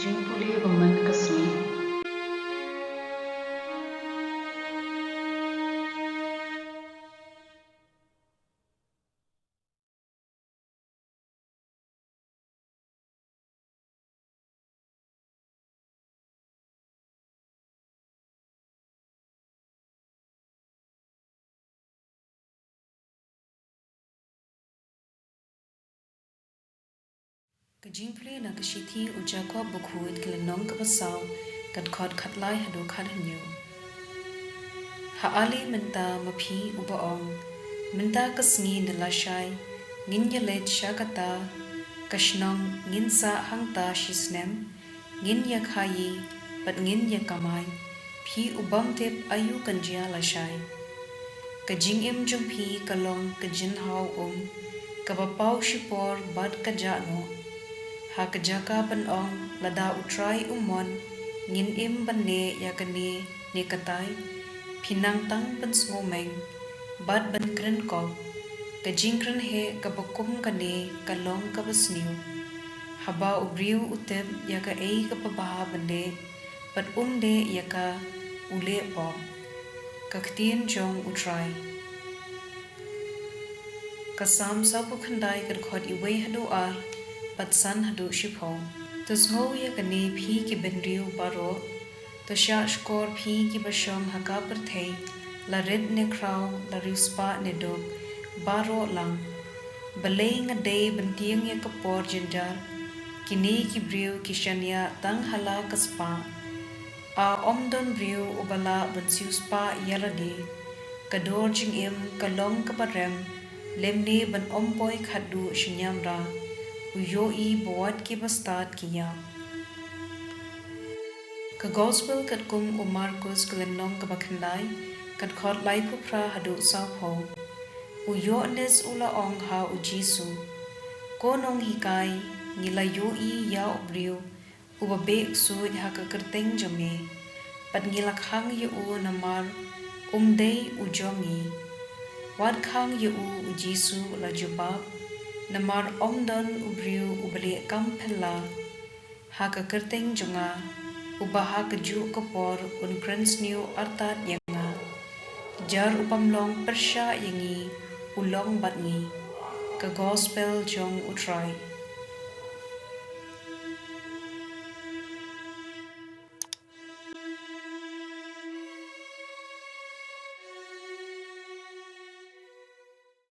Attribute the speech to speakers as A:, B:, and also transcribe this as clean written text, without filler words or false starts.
A: jingpule woman kasmi
B: Jingpule na kashiti ujakwa bukuit kilenong kapasaw kad khod khatlai hadu khadhanyu. Haali menta mapi ubaong, menta kasngi nilashai, ngin yalet shakata, kashnong ngin sa hangta shisnem, ngin yakhayi, pat ngin yakamai, pi ubam tip ayu kanjia lashai. Kajing im jumpi kalong kajin hau kabapau shipor bad kajano, ha kajaka panong lada utrai umon ngin im banne yakane ne katai pinang tang ban ngomeng bad ban kren ko kajing kren he kabakum kane kalong kabasniu haba ubriu utep yaka ei kapabaha bande pat de yaka ule bom ktien jong utrai kasam sabu khandai kad khod iwei hadu ar pat san hadu shipong tus ngo ya kane phi ki benriu baro to sha skor phi ki bashom haka perthei la red ne krau la rispa ne dog baro lang Blei ngadei bentiang ya kapor jenjar kini ki briu ki shania tang hala kaspa a omdon briu ubala bansiu spa yaradi kador jing im kalong kaparem lemne ban ompoi khadu shinyamra uyo I buat ki bastat kiya. Ka gospel kat kum Marcos kalenong kabakhandai kat khot lai pupra hadu saupo. Uyo nes ula ong ha u Jisu. Ko nong hikai ngila yo I ya obriu ubabe su ha ka kerteng jome. Pat ngila khang yu u namar dei u jongi. Wad khang yu u Jisu la jubab namar omdon ubriu ubali kampela haka kerteng jonga ubaha keju kapor krensniu artat yanga jar upamlong persya yangi ulong batngi ka gospel jong utrai